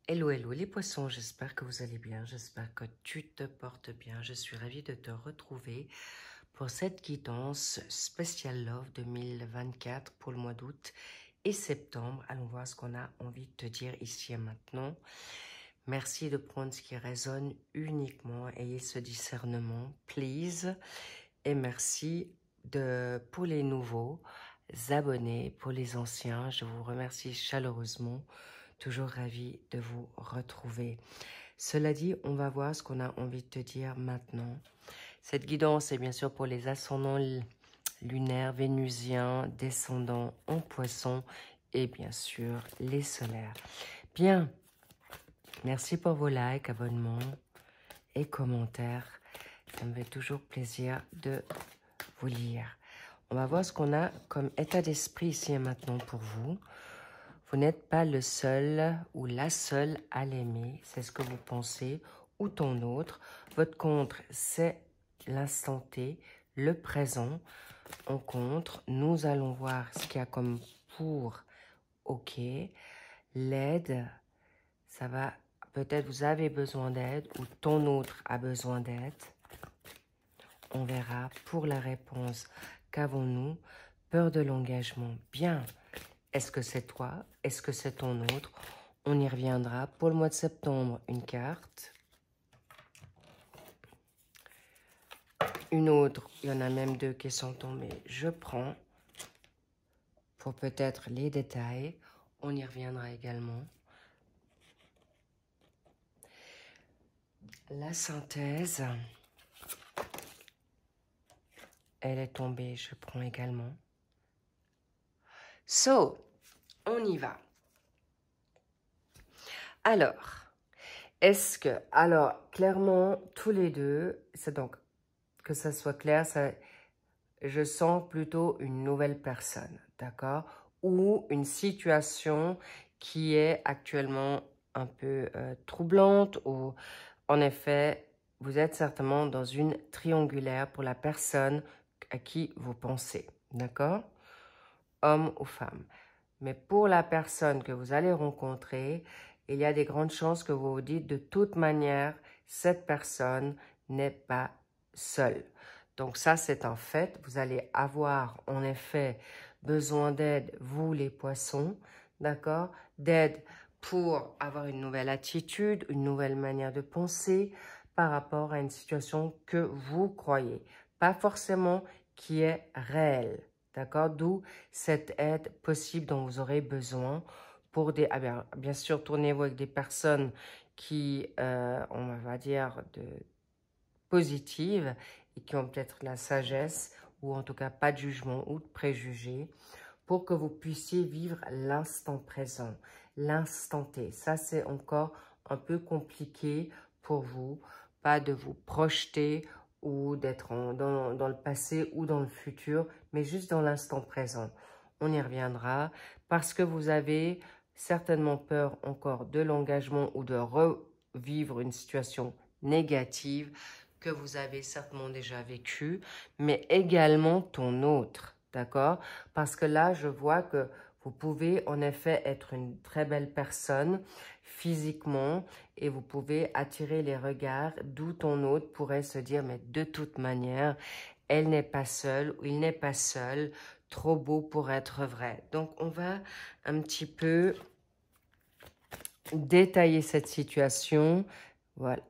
Hello, hello les poissons, j'espère que vous allez bien, j'espère que tu te portes bien. Je suis ravie de te retrouver pour cette guidance spéciale Love 2024 pour le mois d'août et septembre. Allons voir ce qu'on a envie de te dire ici et maintenant. Merci de prendre ce qui résonne uniquement, ayez ce discernement, please. Et merci pour les nouveaux abonnés, pour les anciens, je vous remercie chaleureusement. Toujours ravie de vous retrouver. Cela dit, on va voir ce qu'on a envie de te dire maintenant. Cette guidance est bien sûr pour les ascendants lunaires, vénusiens, descendants en poisson et bien sûr les solaires. Bien, merci pour vos likes, abonnements et commentaires. Ça me fait toujours plaisir de vous lire. On va voir ce qu'on a comme état d'esprit ici et maintenant pour vous. Vous n'êtes pas le seul ou la seule à l'aimer, c'est ce que vous pensez, ou ton autre. Votre contre, c'est l'instant T, le présent. En contre, nous allons voir ce qu'il y a comme pour, ok. L'aide, ça va, peut-être vous avez besoin d'aide ou ton autre a besoin d'aide. On verra pour la réponse, qu'avons-nous? Peur de l'engagement, bien. Est-ce que c'est toi? Est-ce que c'est ton autre? On y reviendra. Pour le mois de septembre, une carte. Une autre, il y en a même deux qui sont tombées. Je prends pour peut-être les détails. On y reviendra également. La synthèse. Elle est tombée, je prends également. So, on y va. Alors, est-ce que, alors, clairement, tous les deux, c'est donc, que ça soit clair, je sens plutôt une nouvelle personne, d'accord? Ou une situation qui est actuellement un peu troublante, ou en effet, vous êtes certainement dans une triangulaire pour la personne à qui vous pensez, d'accord? Homme ou femme. Mais pour la personne que vous allez rencontrer, il y a des grandes chances que vous vous dites de toute manière, cette personne n'est pas seule. Donc ça, c'est un fait. Vous allez avoir en effet besoin d'aide, vous les poissons, d'accord? D'aide pour avoir une nouvelle attitude, une nouvelle manière de penser par rapport à une situation que vous croyez. Pas forcément qui est réelle. D'accord? D'où cette aide possible dont vous aurez besoin pour des... Ah bien sûr, tournez-vous avec des personnes qui, on va dire, positives et qui ont peut-être la sagesse ou en tout cas pas de jugement ou de préjugés pour que vous puissiez vivre l'instant présent, l'instant T. Ça, c'est encore un peu compliqué pour vous, pas de vous projeter ou d'être dans le passé ou dans le futur, mais juste dans l'instant présent. On y reviendra parce que vous avez certainement peur encore de l'engagement ou de revivre une situation négative que vous avez certainement déjà vécue, mais également ton autre, d'accord? Parce que là, je vois que vous pouvez en effet être une très belle personne physiquement et vous pouvez attirer les regards d'où ton autre pourrait se dire mais de toute manière, elle n'est pas seule ou il n'est pas seul, trop beau pour être vrai. Donc, on va un petit peu détailler cette situation. Voilà.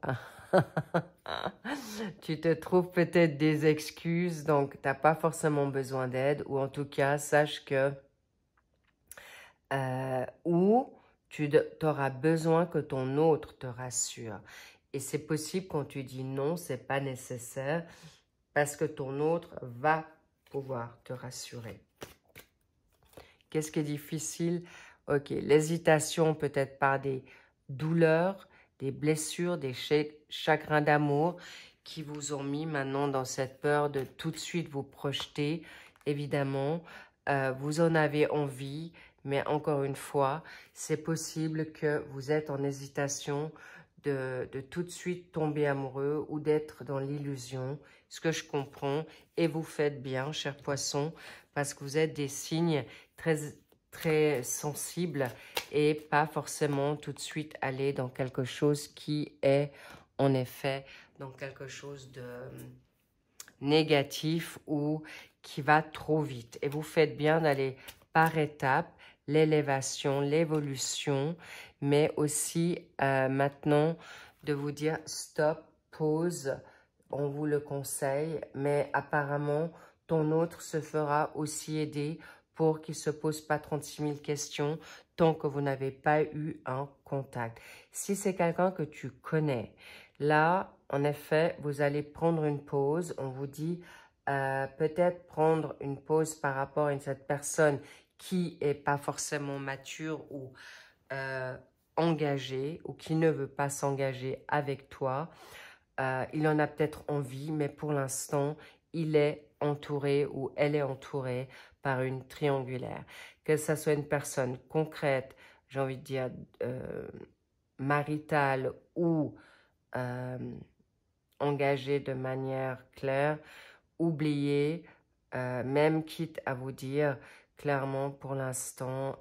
Tu te trouves peut-être des excuses, donc tu n'as pas forcément besoin d'aide, ou en tout cas, sache que ou tu auras besoin que ton autre te rassure. Et c'est possible quand tu dis non, c'est pas nécessaire, parce que ton autre va pouvoir te rassurer. Qu'est-ce qui est difficile? Ok, l'hésitation peut-être par des douleurs, des blessures, des chagrins d'amour qui vous ont mis maintenant dans cette peur de tout de suite vous projeter. Évidemment, vous en avez envie, mais encore une fois, c'est possible que vous êtes en hésitation de tout de suite tomber amoureux ou d'être dans l'illusion, ce que je comprends, et vous faites bien, chers poissons, parce que vous êtes des signes très sensibles et pas forcément tout de suite aller dans quelque chose qui est en effet dans quelque chose de négatif ou qui va trop vite. Et vous faites bien d'aller par étapes, l'élévation, l'évolution, mais aussi maintenant de vous dire stop, pause, on vous le conseille, mais apparemment ton autre se fera aussi aider pour qu'il ne se pose pas 36 000 questions tant que vous n'avez pas eu un contact. Si c'est quelqu'un que tu connais, là, en effet, vous allez prendre une pause. On vous dit peut-être prendre une pause par rapport à cette personne qui n'est pas forcément mature ou engagée ou qui ne veut pas s'engager avec toi. Il en a peut-être envie, mais pour l'instant, il est entouré ou elle est entourée par une triangulaire. Que ce soit une personne concrète, j'ai envie de dire maritale ou engagée de manière claire, oubliez, même quitte à vous dire clairement pour l'instant,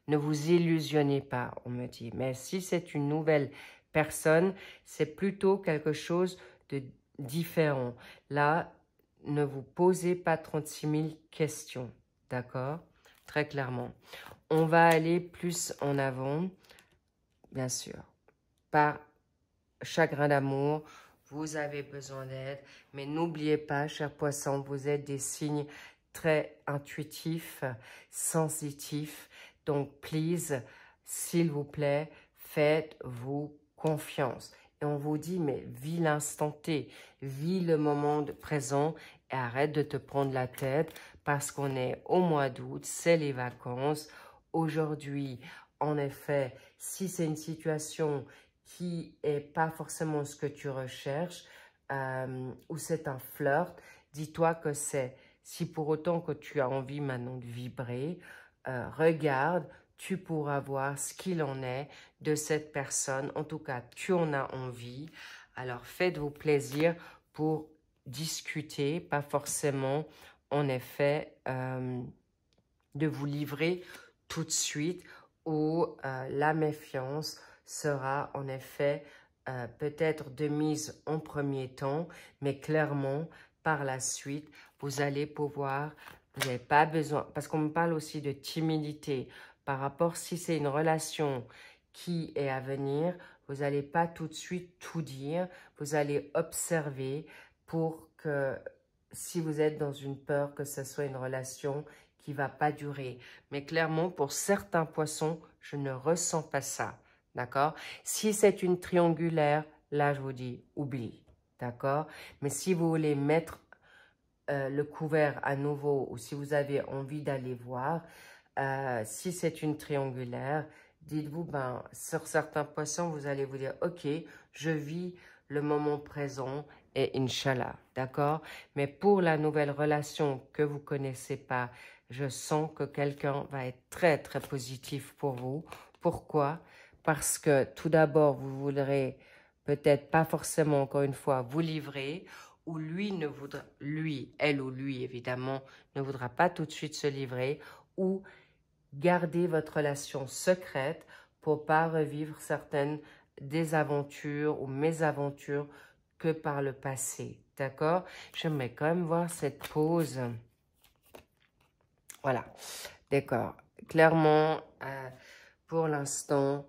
ne vous illusionnez pas, on me dit. Mais si c'est une nouvelle personne, c'est plutôt quelque chose de différent. Là, ne vous posez pas 36 000 questions, d'accord? Très clairement. On va aller plus en avant, bien sûr, par chagrin d'amour. Vous avez besoin d'aide, mais n'oubliez pas, chers poissons, vous êtes des signes très intuitifs, sensitifs. Donc, please, s'il vous plaît, faites-vous confiance. Et on vous dit, mais vis l'instant T, vis le moment présent et arrête de te prendre la tête parce qu'on est au mois d'août, c'est les vacances. Aujourd'hui, en effet, si c'est une situation qui n'est pas forcément ce que tu recherches, ou c'est un flirt, dis-toi que c'est, si pour autant que tu as envie maintenant de vibrer, regarde, tu pourras voir ce qu'il en est de cette personne. En tout cas, tu en as envie. Alors, faites-vous plaisir pour discuter, pas forcément, en effet, de vous livrer tout de suite ou la méfiance sera en effet peut-être de mise en premier temps, mais clairement, par la suite, vous allez pouvoir, vous n'avez pas besoin, parce qu'on me parle aussi de timidité, par rapport si c'est une relation qui est à venir, vous n'allez pas tout de suite tout dire, vous allez observer pour que si vous êtes dans une peur que ce soit une relation qui ne va pas durer. Mais clairement, pour certains poissons, je ne ressens pas ça. D'accord? Si c'est une triangulaire, là, je vous dis, oublie. D'accord? Mais si vous voulez mettre le couvert à nouveau ou si vous avez envie d'aller voir, si c'est une triangulaire, dites-vous, ben, sur certains poissons, vous allez vous dire, ok, je vis le moment présent et Inch'Allah, d'accord? Mais pour la nouvelle relation que vous ne connaissez pas, je sens que quelqu'un va être très, très positif pour vous. Pourquoi? Parce que tout d'abord, vous voudrez peut-être pas forcément, encore une fois, vous livrer, ou lui ne voudra, lui, elle ou lui, évidemment, ne voudra pas tout de suite se livrer, ou garder votre relation secrète pour pas revivre certaines désaventures ou mésaventures que par le passé. D'accord? J'aimerais quand même voir cette pause. Voilà. D'accord. Clairement, pour l'instant,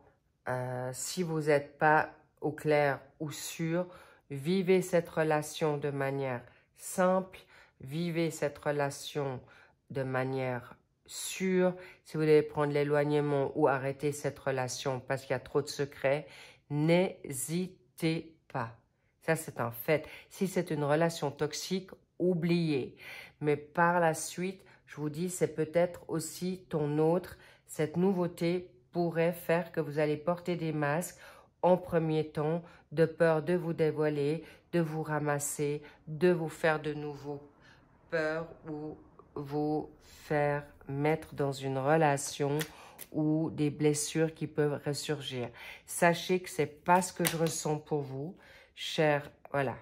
si vous n'êtes pas au clair ou sûr, vivez cette relation de manière simple, vivez cette relation de manière sûre. Si vous devez prendre l'éloignement ou arrêter cette relation parce qu'il y a trop de secrets, n'hésitez pas. Ça, c'est un fait. Si c'est une relation toxique, oubliez. Mais par la suite, je vous dis, c'est peut-être aussi ton autre. Cette nouveauté pourrait faire que vous allez porter des masques en premier temps, de peur de vous dévoiler, de vous ramasser, de vous faire de nouveau peur ou vous faire mettre dans une relation ou des blessures qui peuvent ressurgir. Sachez que c'est pas ce que je ressens pour vous, cher, voilà.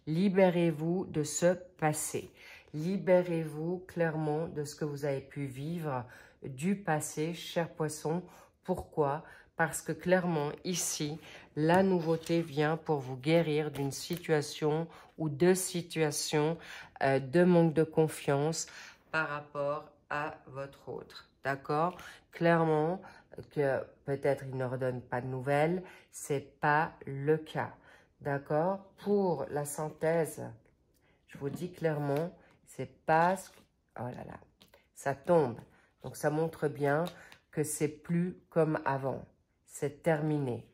Libérez-vous de ce passé. Libérez-vous clairement de ce que vous avez pu vivre du passé, cher poisson, Pourquoi? Parce que clairement, ici, la nouveauté vient pour vous guérir d'une situation ou de situations de manque de confiance par rapport à votre autre. D'accord? Clairement, que peut-être il ne redonne pas de nouvelles, c'est pas le cas. D'accord? Pour la synthèse, je vous dis clairement, c'est pas... Oh là là, ça tombe. Donc, ça montre bien que c'est plus comme avant. C'est terminé.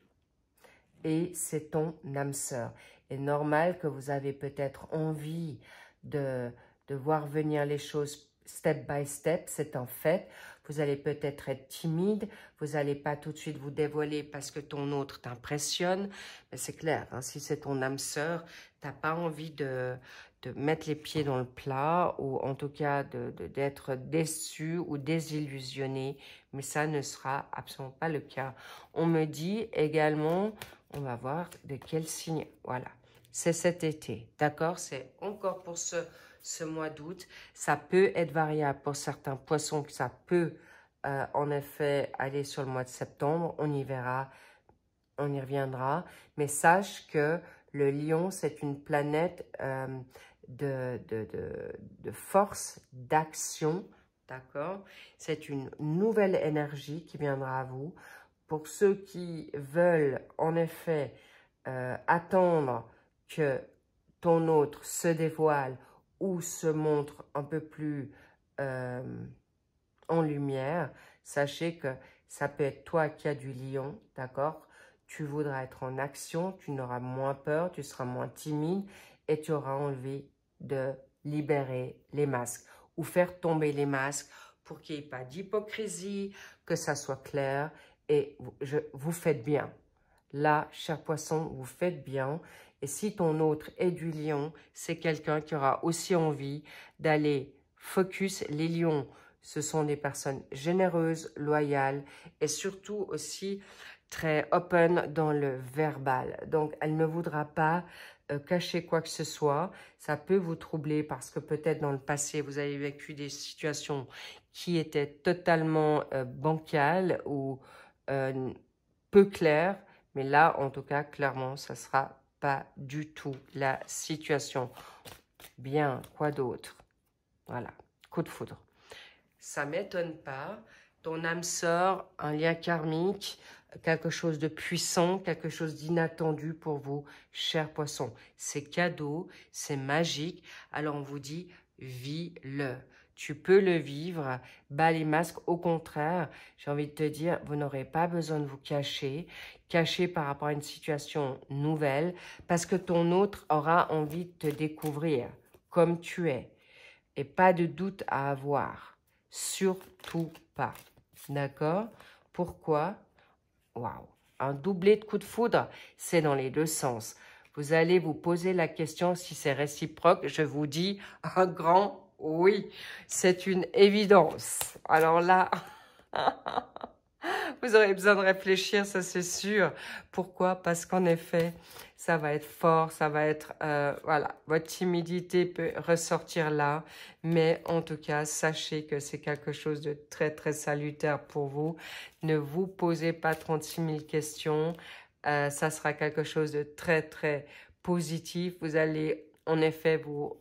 Et c'est ton âme sœur. Et normal que vous avez peut-être envie de voir venir les choses step by step, c'est un fait. Vous allez peut-être être timide, vous n'allez pas tout de suite vous dévoiler parce que ton autre t'impressionne. Mais c'est clair, hein, si c'est ton âme sœur, tu n'as pas envie de mettre les pieds dans le plat ou en tout cas d'être déçu ou désillusionné. Mais ça ne sera absolument pas le cas. On me dit également... On va voir de quel signe. Voilà, c'est cet été. D'accord? C'est encore pour ce mois d'août. Ça peut être variable pour certains poissons. Ça peut en effet aller sur le mois de septembre. On y verra. On y reviendra. Mais sache que le lion, c'est une planète de force, d'action. D'accord? C'est une nouvelle énergie qui viendra à vous. Pour ceux qui veulent en effet attendre que ton autre se dévoile ou se montre un peu plus en lumière, sachez que ça peut être toi qui as du lion, d'accord? Tu voudras être en action, tu n'auras moins peur, tu seras moins timide et tu auras envie de libérer les masques ou faire tomber les masques pour qu'il n'y ait pas d'hypocrisie, que ça soit clair. Et vous faites bien. Là, cher poisson, vous faites bien. Et si ton autre est du lion, c'est quelqu'un qui aura aussi envie d'aller focus. Les lions, ce sont des personnes généreuses, loyales et surtout aussi très open dans le verbal. Donc, elle ne voudra pas cacher quoi que ce soit. Ça peut vous troubler parce que peut-être dans le passé, vous avez vécu des situations qui étaient totalement bancales ou peu claires. Mais là, en tout cas, clairement, ça ne sera pas du tout la situation. Bien, quoi d'autre? Voilà, coup de foudre. Ça ne m'étonne pas. Ton âme sœur, un lien karmique, quelque chose de puissant, quelque chose d'inattendu pour vous, chers poissons. C'est cadeau, c'est magique. Alors on vous dit, vis-le. Tu peux le vivre, bas les masques. Au contraire, j'ai envie de te dire, vous n'aurez pas besoin de vous cacher par rapport à une situation nouvelle, parce que ton autre aura envie de te découvrir comme tu es. Et pas de doute à avoir. Surtout pas. D'accord? Pourquoi? Waouh! Un doublé de coup de foudre, c'est dans les deux sens. Vous allez vous poser la question si c'est réciproque. Je vous dis un grand oui. C'est une évidence. Alors là, vous aurez besoin de réfléchir, ça c'est sûr. Pourquoi? Parce qu'en effet, ça va être fort, ça va être... voilà, votre timidité peut ressortir là. Mais en tout cas, sachez que c'est quelque chose de très, très salutaire pour vous. Ne vous posez pas 36 000 questions. Ça sera quelque chose de très, très positif. Vous allez en effet vous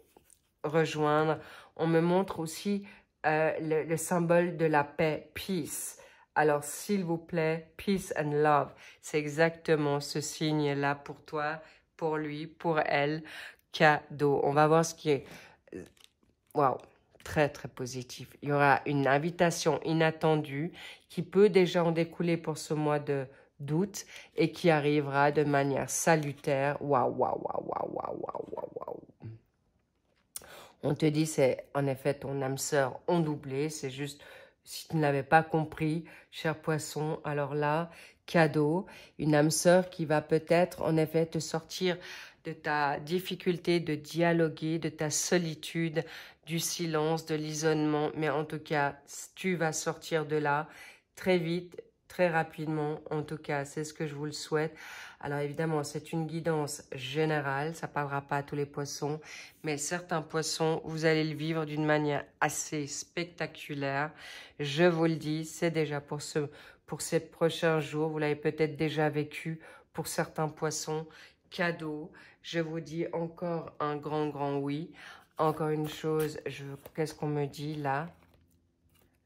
rejoindre. On me montre aussi le symbole de la paix, peace. Alors, s'il vous plaît, peace and love. C'est exactement ce signe-là pour toi, pour lui, pour elle. Cadeau. On va voir ce qui est... Waouh, très, très positif. Il y aura une invitation inattendue qui peut déjà en découler pour ce mois d'août et qui arrivera de manière salutaire. Waouh, waouh, waouh, waouh, waouh, waouh, waouh. On te dit, c'est en effet ton âme sœur en doublé. C'est juste, si tu ne l'avais pas compris, cher poisson, alors là, cadeau. Une âme sœur qui va peut-être en effet te sortir de ta difficulté de dialoguer, de ta solitude, du silence, de l'isolement. Mais en tout cas, tu vas sortir de là très vite, très rapidement. En tout cas, c'est ce que je vous le souhaite. Alors évidemment, c'est une guidance générale, ça ne parlera pas à tous les poissons, mais certains poissons, vous allez le vivre d'une manière assez spectaculaire. Je vous le dis, c'est déjà pour ce pour ces prochains jours. Vous l'avez peut-être déjà vécu pour certains poissons. Cadeau, je vous dis encore un grand oui. Encore une chose, qu'est-ce qu'on me dit là?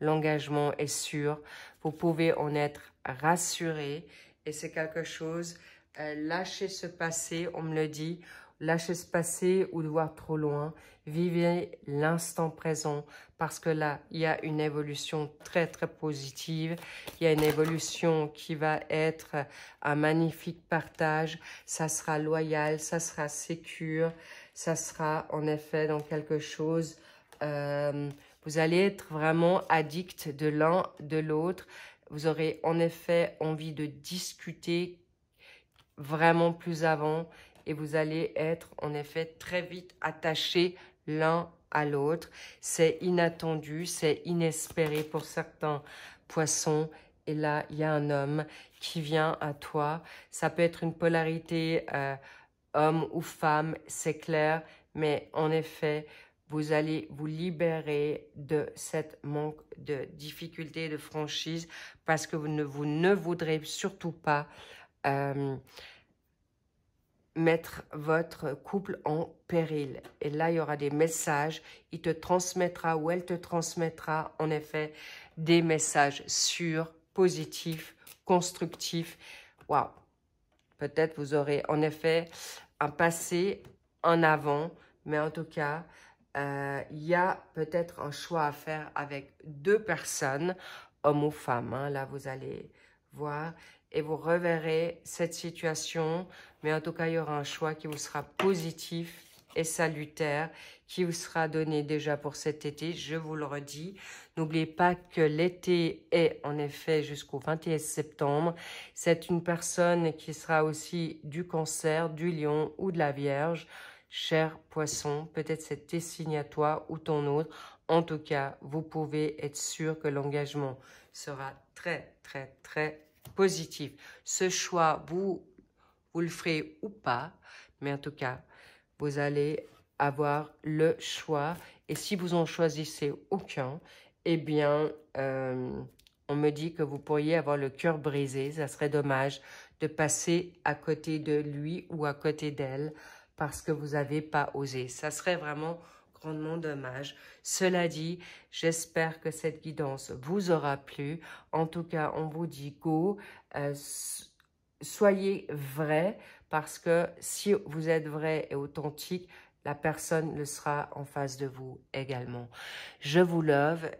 L'engagement est sûr. Vous pouvez en être rassuré. Et c'est quelque chose, lâchez ce passé, on me le dit. Lâchez ce passé ou de voir trop loin. Vivez l'instant présent parce que là, il y a une évolution très positive. Il y a une évolution qui va être un magnifique partage. Ça sera loyal, ça sera sécure. Ça sera en effet dans quelque chose... vous allez être vraiment addict de l'un de l'autre. Vous aurez en effet envie de discuter vraiment plus avant et vous allez être en effet très vite attachés l'un à l'autre. C'est inattendu, c'est inespéré pour certains poissons. Et là, il y a un homme qui vient à toi. Ça peut être une polarité homme ou femme, c'est clair, mais en effet, vous allez vous libérer de cette manque de difficulté, de franchise, parce que vous ne voudrez surtout pas mettre votre couple en péril. Et là, il y aura des messages. Il te transmettra ou elle te transmettra, en effet, des messages sûrs, positifs, constructifs. Waouh! Peut-être vous aurez, en effet, un passé en avant, mais en tout cas, il y a peut-être un choix à faire avec deux personnes, homme ou femme. Hein. Là, vous allez voir et vous reverrez cette situation. Mais en tout cas, il y aura un choix qui vous sera positif et salutaire, qui vous sera donné déjà pour cet été. Je vous le redis. N'oubliez pas que l'été est en effet jusqu'au 21 septembre. C'est une personne qui sera aussi du Cancer, du Lion ou de la Vierge. Cher poisson, peut-être c'est tes signes à toi ou ton autre. En tout cas, vous pouvez être sûr que l'engagement sera très positif. Ce choix, vous le ferez ou pas, mais en tout cas, vous allez avoir le choix. Et si vous en choisissez aucun, eh bien, on me dit que vous pourriez avoir le cœur brisé. Ça serait dommage de passer à côté de lui ou à côté d'elle parce que vous n'avez pas osé. Ça serait vraiment grandement dommage. Cela dit, j'espère que cette guidance vous aura plu. En tout cas, on vous dit go. Soyez vrai parce que si vous êtes vrai et authentique, la personne le sera en face de vous également. Je vous love.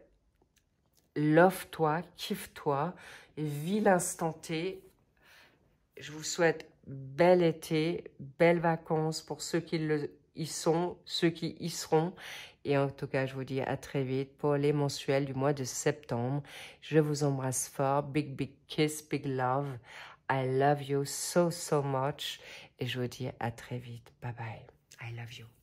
Love-toi, kiffe-toi, vis l'instant T. Je vous souhaite bel été, belles vacances pour ceux qui y sont, ceux qui y seront. Et en tout cas, je vous dis à très vite pour les mensuels du mois de septembre. Je vous embrasse fort. Big kiss, big love. I love you so much. Et je vous dis à très vite. Bye bye. I love you.